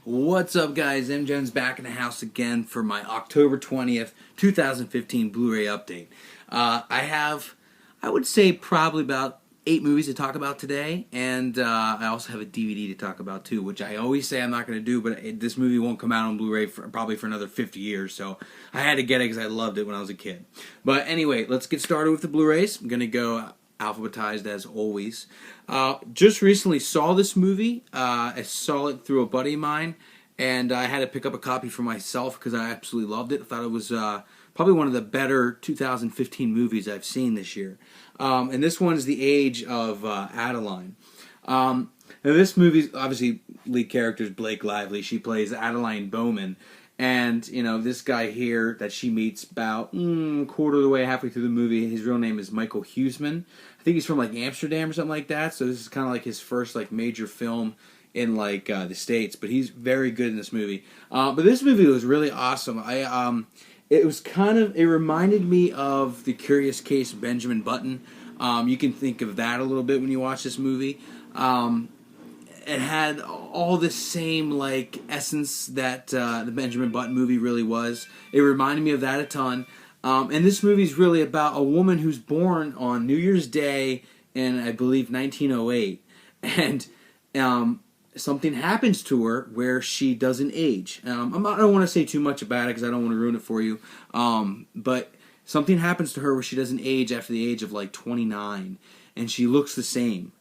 What's up, guys? M. Jones back in the house again for my October 20th, 2015 Blu-ray update. I would say, probably about 8 movies to talk about today, and I also have a DVD to talk about too, which I always say I'm not going to do, but this movie won't come out on Blu-ray probably for another 50 years, so I had to get it because I loved it when I was a kid. But anyway, let's get started with the Blu-rays. I'm going to go alphabetized as always. Just recently saw this movie. I saw it through a buddy of mine, and I had to pick up a copy for myself because I absolutely loved it. I thought it was probably one of the better 2015 movies I've seen this year. And this one is The Age of Adeline. Now this movie's obviously lead character is Blake Lively. She plays Adeline Bowman. And, you know, this guy here that she meets about quarter of the way, halfway through the movie, his real name is Michael Huseman. I think he's from, like, Amsterdam or something like that. So this is kind of like his first, like, major film in, like, the States. But he's very good in this movie. But this movie was really awesome. It reminded me of The Curious Case of Benjamin Button. You can think of that a little bit when you watch this movie. It had all the same, like, essence that the Benjamin Button movie really was. It reminded me of that a ton. And this movie is really about a woman who's born on New Year's Day in, I believe, 1908. And something happens to her where she doesn't age. I don't want to say too much about it because I don't want to ruin it for you. But something happens to her where she doesn't age after the age of, like, 29. And she looks the same.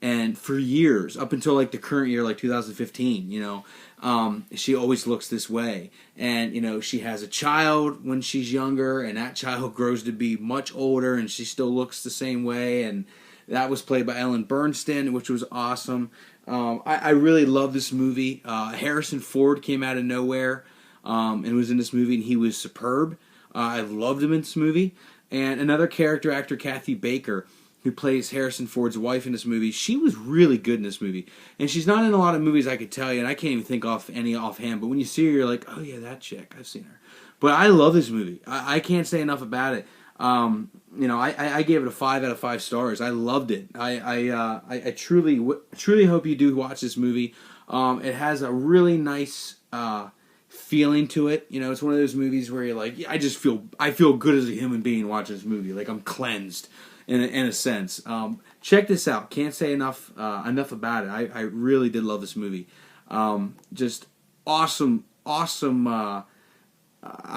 And for years, up until like the current year, like 2015, you know, she always looks this way. And, you know, she has a child when she's younger, and that child grows to be much older, and she still looks the same way. And that was played by Ellen Burstyn, which was awesome. I really love this movie. Harrison Ford came out of nowhere and was in this movie, and he was superb. I loved him in this movie. And another character actor, Kathy Baker, who plays Harrison Ford's wife in this movie, she was really good in this movie. And she's not in a lot of movies, I could tell you, and I can't even think off any offhand, but when you see her, you're like, oh yeah, that chick, I've seen her. But I love this movie. I can't say enough about it. You know, I gave it a 5 out of 5 stars. I loved it. I truly hope you do watch this movie. It has a really nice feeling to it. You know, it's one of those movies where you're like, yeah, I feel good as a human being watching this movie. Like, I'm cleansed. In a sense. Check this out. Can't say enough about it. I really did love this movie. Just awesome. I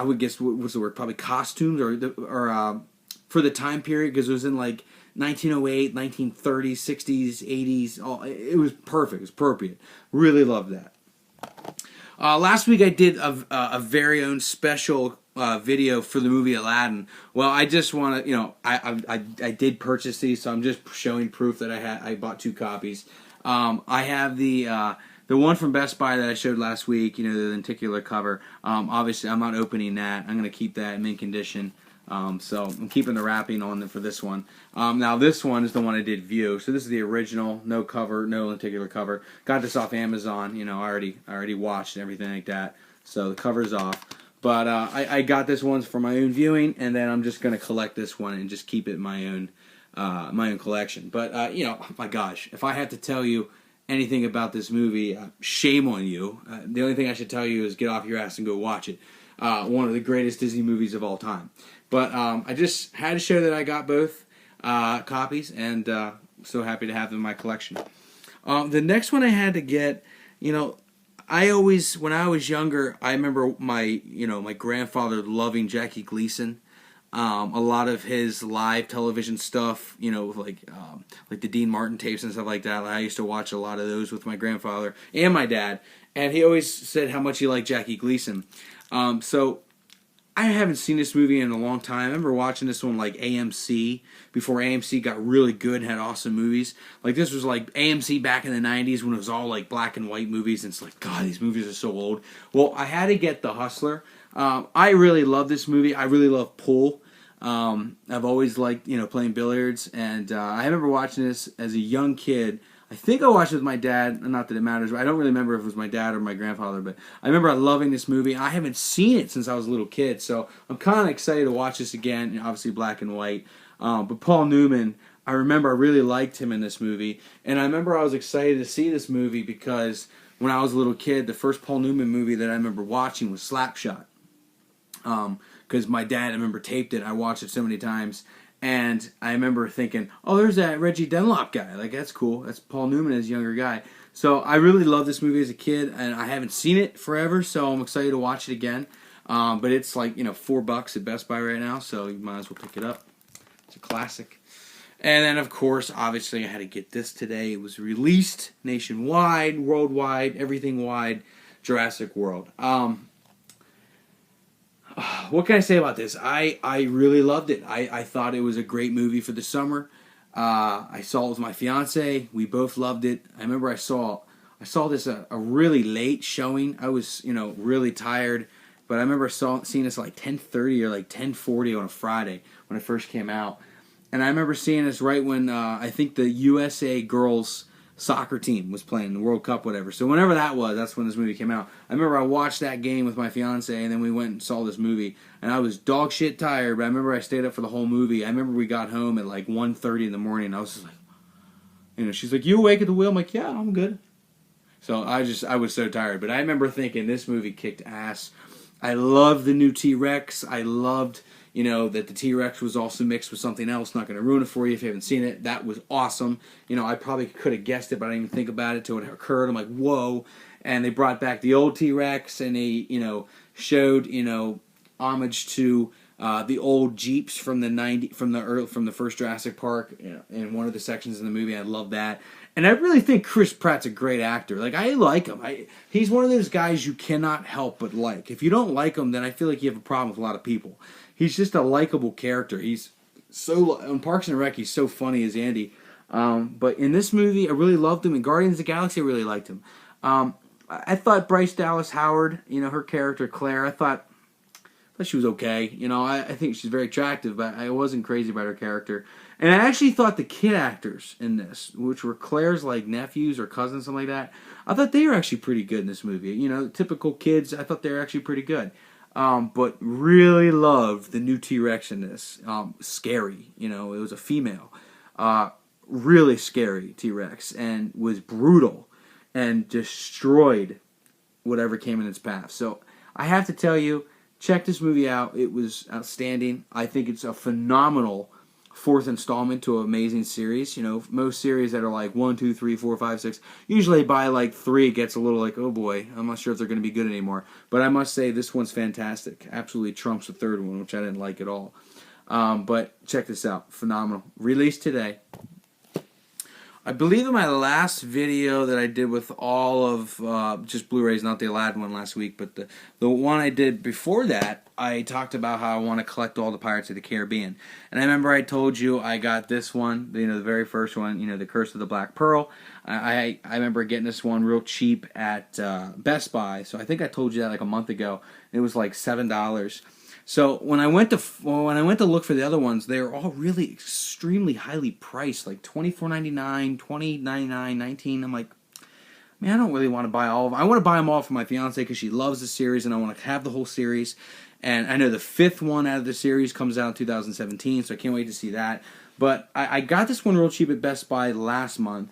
would guess what was the word? Probably costumes or for the time period, because it was in like 1908, 1930s, 60s, 80s. It was perfect. It was appropriate. Really loved that. Last week I did a very own special video for the movie Aladdin. Well, I just want to, you know, I did purchase these, so I'm just showing proof that I bought 2 copies. I have the one from Best Buy that I showed last week, you know, the lenticular cover. Obviously, I'm not opening that. I'm going to keep that in mint condition. So I'm keeping the wrapping on them for this one. Now this one is the one I did view. So this is the original, no cover, no lenticular cover. Got this off Amazon. You know, I already watched and everything like that. So the cover's off. But I got this one for my own viewing, and then I'm just going to collect this one and just keep it in my own collection. But you know, oh my gosh, if I had to tell you anything about this movie, shame on you. The only thing I should tell you is get off your ass and go watch it. One of the greatest Disney movies of all time. But I just had to show that I got both copies, and so happy to have them in my collection. The next one I had to get, you know, when I was younger, I remember my grandfather loving Jackie Gleason. A lot of his live television stuff, you know, like the Dean Martin tapes and stuff like that. I used to watch a lot of those with my grandfather and my dad, and he always said how much he liked Jackie Gleason. So I haven't seen this movie in a long time. I remember watching this on like AMC before AMC got really good and had awesome movies. Like this was like AMC back in the 90s when it was all like black and white movies, and it's like, God, these movies are so old. Well, I had to get The Hustler. I really love this movie. I really love pool. I've always liked, you know, playing billiards, and I remember watching this as a young kid. I think I watched it with my dad. Not that it matters. I don't really remember if it was my dad or my grandfather, but I remember loving this movie. I haven't seen it since I was a little kid, so I'm kind of excited to watch this again. You know, obviously black and white. But Paul Newman, I remember I really liked him in this movie, and I remember I was excited to see this movie because when I was a little kid, the first Paul Newman movie that I remember watching was Slapshot. Because my dad, I remember, taped it. I watched it so many times. And I remember thinking, oh, there's that Reggie Dunlop guy. Like, that's cool. That's Paul Newman as a younger guy. So I really loved this movie as a kid, and I haven't seen it forever, so I'm excited to watch it again. But it's like, $4 at Best Buy right now, so you might as well pick it up. It's a classic. And then, of course, obviously, I had to get this today. It was released nationwide, worldwide, everything wide, Jurassic World. What can I say about this? I really loved it. I thought it was a great movie for the summer. I saw it with my fiance. We both loved it. I remember I saw this a really late showing. I was really tired, but I remember seeing this at like 10:30 or like 10:40 on a Friday when it first came out. And I remember seeing this right when I think the USA girls soccer team was playing the World Cup, whatever. So whenever that was, that's when this movie came out. I remember I watched that game with my fiance, and then we went and saw this movie. And I was dog shit tired, but I remember I stayed up for the whole movie. I remember we got home at like 1:30 in the morning. I was just like, she's like, "You awake at the wheel?" I'm like, "Yeah, I'm good." So I was so tired. But I remember thinking this movie kicked ass. I loved the new T-Rex. I loved that the T-Rex was also mixed with something else. Not going to ruin it for you if you haven't seen it. That was awesome. I probably could have guessed it, but I didn't even think about it until it occurred. I'm like, whoa. And they brought back the old T-Rex, and they, showed, homage to the old Jeeps from the first Jurassic Park in one of the sections in the movie. I love that. And I really think Chris Pratt's a great actor. Like, I like him. He's one of those guys you cannot help but like. If you don't like him, then I feel like you have a problem with a lot of people. He's just a likable character. He's so on Parks and Rec. He's so funny as Andy. But in this movie, I really loved him. In Guardians of the Galaxy, I really liked him. I thought Bryce Dallas Howard, her character Claire, I thought she was okay. I think she's very attractive, but I wasn't crazy about her character. And I actually thought the kid actors in this, which were Claire's like nephews or cousins, something like that, I thought they were actually pretty good in this movie. Typical kids, I thought they were actually pretty good. But really loved the new T-Rex in this. Scary, it was a female. Really scary T-Rex, and was brutal and destroyed whatever came in its path. So I have to tell you, check this movie out. It was outstanding. I think it's a phenomenal fourth installment to an amazing series. Most series that are like 1, 2, 3, 4, 5, 6, usually by like 3 it gets a little like, oh boy, I'm not sure if they're going to be good anymore. But I must say this one's fantastic. Absolutely trumps the third one, which I didn't like at all. But check this out. Phenomenal. Released today. I believe in my last video that I did with all of just Blu-rays, not the Aladdin one last week, but the one I did before that, I talked about how I want to collect all the Pirates of the Caribbean. And I remember I told you I got this one, the very first one, The Curse of the Black Pearl. I remember getting this one real cheap at Best Buy, so I think I told you that like a month ago. It was like $7. So when I went to look for the other ones, they were all really extremely highly priced, like $24.99, $20.99, $19. I'm like, man, I don't really want to buy all of them. I want to buy them all for my fiance because she loves the series, and I want to have the whole series. And I know the 5th one out of the series comes out in 2017, so I can't wait to see that. But I got this one real cheap at Best Buy last month.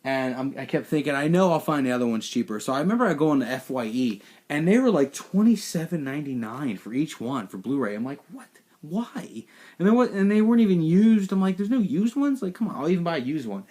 And I kept thinking, I know I'll find the other ones cheaper. So I remember I go on the FYE, and they were like $27.99 for each one for Blu-ray. I'm like, what? Why? And then what? And they weren't even used. I'm like, there's no used ones. Like, come on, I'll even buy a used one.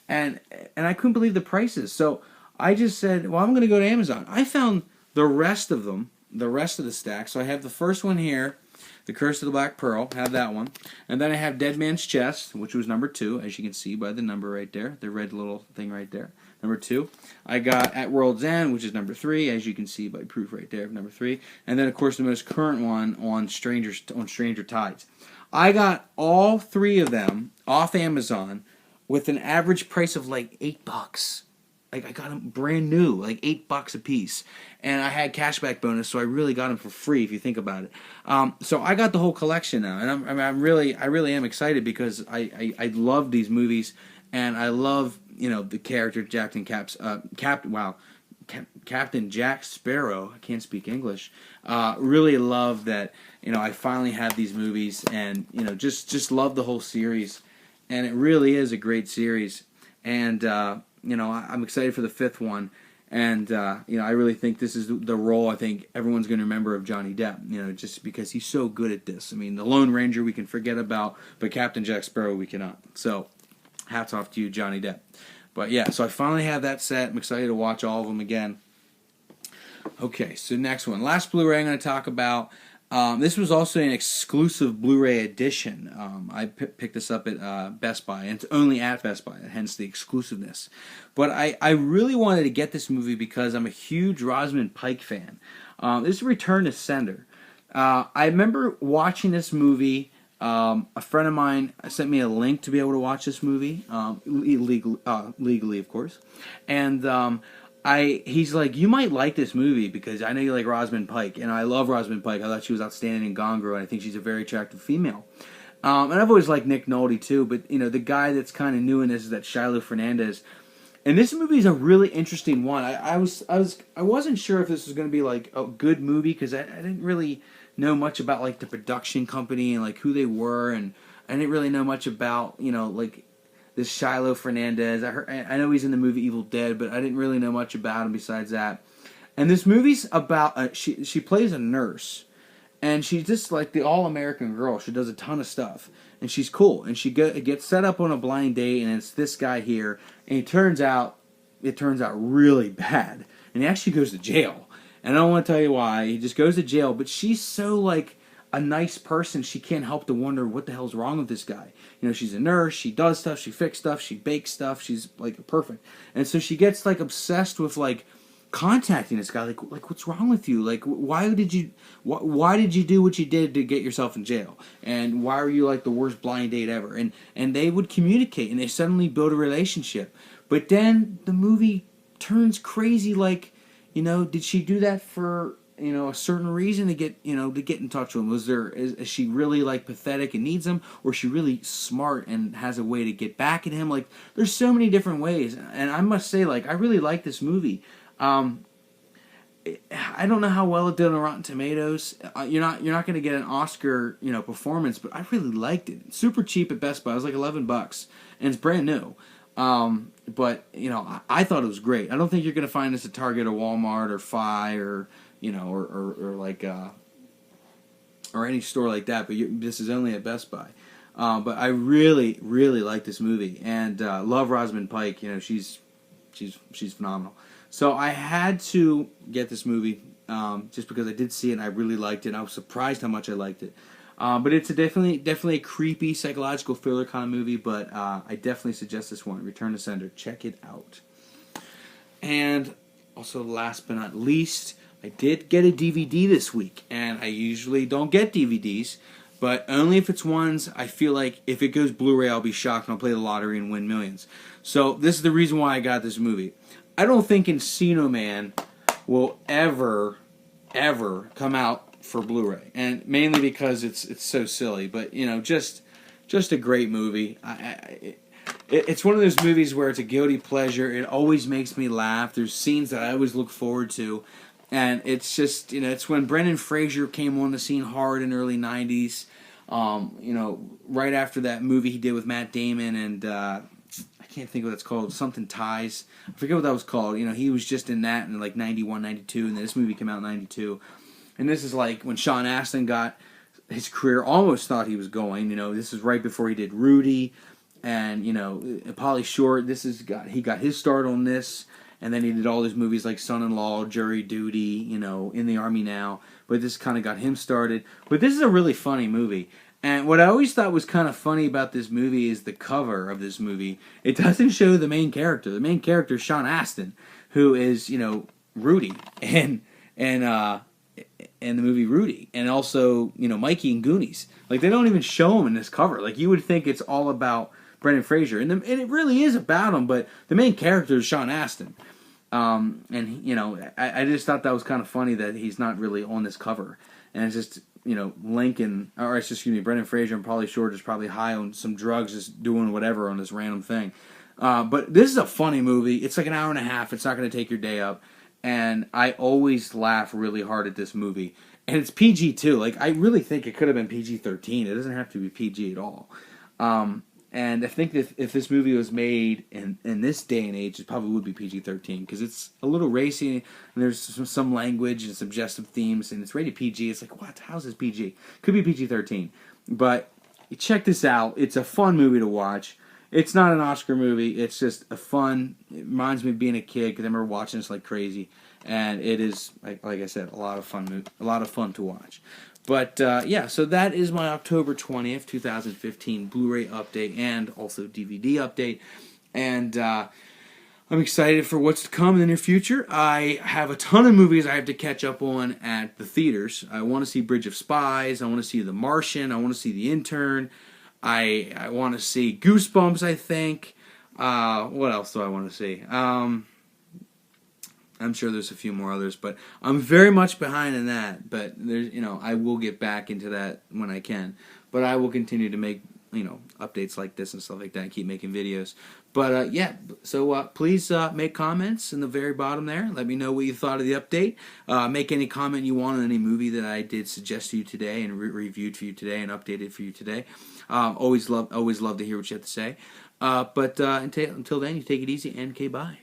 And I couldn't believe the prices. So I just said, well, I'm going to go to Amazon. I found the rest of them, the rest of the stack. So I have the first one here, The Curse of the Black Pearl, have that one. And then I have Dead Man's Chest, which was number 2, as you can see by the number right there, the red little thing right there, number 2. I got At World's End, which is number 3, as you can see by proof right there, number 3. And then, of course, the most current one on Stranger Tides. I got all 3 of them off Amazon with an average price of like $8. Like, I got them brand new, like $8 a piece. And I had cashback bonus, so I really got them for free if you think about it. So I got the whole collection now, and I really am excited because I love these movies, and I love the character Captain Jack Sparrow. I can't speak English. Really love that I finally have these movies, and just love the whole series, and it really is a great series, and I'm excited for the 5th one. And I really think this is the role I think everyone's going to remember of Johnny Depp. Just because he's so good at this. I mean, the Lone Ranger we can forget about, but Captain Jack Sparrow we cannot. So, hats off to you, Johnny Depp. But yeah, so I finally have that set. I'm excited to watch all of them again. Okay, so next one, last Blu-ray I'm going to talk about. This was also an exclusive Blu-ray edition. I picked this up at Best Buy, and it's only at Best Buy, hence the exclusiveness. But I really wanted to get this movie because I'm a huge Rosamund Pike fan. This is Return to Sender. I remember watching this movie. A friend of mine sent me a link to be able to watch this movie, legally, of course. And he's like, you might like this movie because I know you like Rosamund Pike, and I love Rosamund Pike. I thought she was outstanding in Gone Girl, and I think she's a very attractive female. And I've always liked Nick Nolte too, but the guy that's kind of new in this is that Shiloh Fernandez. And this movie is a really interesting one. I wasn't sure if this was going to be like a good movie because I didn't really know much about like the production company and like who they were, and I didn't really know much about like this Shiloh Fernandez. I know he's in the movie Evil Dead, but I didn't really know much about him besides that. And this movie's about she plays a nurse, and she's just like the all-American girl. She does a ton of stuff, and she's cool. And she gets set up on a blind date, and it's this guy here, and it turns out really bad, and he actually goes to jail. And I don't want to tell you why. He just goes to jail, but she's so like a nice person, she can't help to wonder what the hell's wrong with this guy. She's a nurse, she does stuff, she fixes stuff, she bakes stuff, she's like perfect. And so she gets like obsessed with like contacting this guy, like what's wrong with you? Like why did you do what you did to get yourself in jail? And why are you like the worst blind date ever? And they would communicate, and they suddenly build a relationship. But then the movie turns crazy, like, did she do that for a certain reason to get in touch with him? Is she really like pathetic and needs him, or is she really smart and has a way to get back at him? Like, there's so many different ways, and I must say, like, I really like this movie. I don't know how well it did on Rotten Tomatoes. You're not going to get an Oscar performance, but I really liked it. It's super cheap at Best Buy. It was like $11, and it's brand new. But I thought it was great. I don't think you're going to find this at Target or Walmart or Fi or or any store like that. But this is only at Best Buy. But I really, really like this movie, and love Rosamund Pike. She's phenomenal. So I had to get this movie just because I did see it and I really liked it. And I was surprised how much I liked it. But it's definitely a creepy psychological thriller kind of movie. But I definitely suggest this one, Return to Sender. Check it out. And also, last but not least, I did get a DVD this week, and I usually don't get DVDs, but only if it's ones I feel like if it goes Blu-ray, I'll be shocked and I'll play the lottery and win millions. So this is the reason why I got this movie. I don't think Encino Man will ever come out for Blu-ray, and mainly because it's so silly. But just a great movie. It's one of those movies where it's a guilty pleasure. It always makes me laugh. There's scenes that I always look forward to. And it's just, it's when Brendan Fraser came on the scene hard in the early 90s. Right after that movie he did with Matt Damon and, I can't think what it's called, something Ties. I forget what that was called. He was just in that in like 91, 92, and then this movie came out in 92. And this is like when Sean Astin got his career, almost thought he was going. This is right before he did Rudy. And, Pauly Shore, he got his start on this. And then he did all these movies like Son-in-Law, Jury Duty, In the Army Now. But this kind of got him started. But this is a really funny movie. And what I always thought was kind of funny about this movie is the cover of this movie. It doesn't show the main character. The main character is Sean Astin, who is, Rudy. And the movie Rudy. And also, Mikey and Goonies. Like, they don't even show him in this cover. Like, you would think it's all about Brendan Fraser, and it really is about him, but the main character is Sean Astin. I just thought that was kind of funny that he's not really on this cover. And it's just, Brendan Fraser and Pauly Shore just probably high on some drugs, just doing whatever on this random thing. But this is a funny movie. It's like an hour and a half. It's not going to take your day up. And I always laugh really hard at this movie. And it's PG too. Like, I really think it could have been PG-13. It doesn't have to be PG at all. And I think that if this movie was made in this day and age, it probably would be PG-13 because it's a little racy and there's some language and suggestive themes, and it's rated PG. It's like, what? How's this PG? Could be PG-13. But check this out. It's a fun movie to watch. It's not an Oscar movie. It's just a fun. It reminds me of being a kid because I remember watching this like crazy, and it is like I said, a lot of fun. A lot of fun to watch. But yeah, so that is my October 20th, 2015 Blu-ray update and also DVD update, and I'm excited for what's to come in the near future. I have a ton of movies I have to catch up on at the theaters. I want to see Bridge of Spies. I want to see The Martian. I want to see The Intern. I want to see Goosebumps, I think. What else do I want to see? I'm sure there's a few more others, but I'm very much behind in that. But there's, I will get back into that when I can. But I will continue to make, updates like this and stuff like that and keep making videos. But yeah, so please make comments in the very bottom there. Let me know what you thought of the update. Make any comment you want on any movie that I did suggest to you today and reviewed for you today and updated for you today. Always love to hear what you have to say. But until then, you take it easy and okay, bye.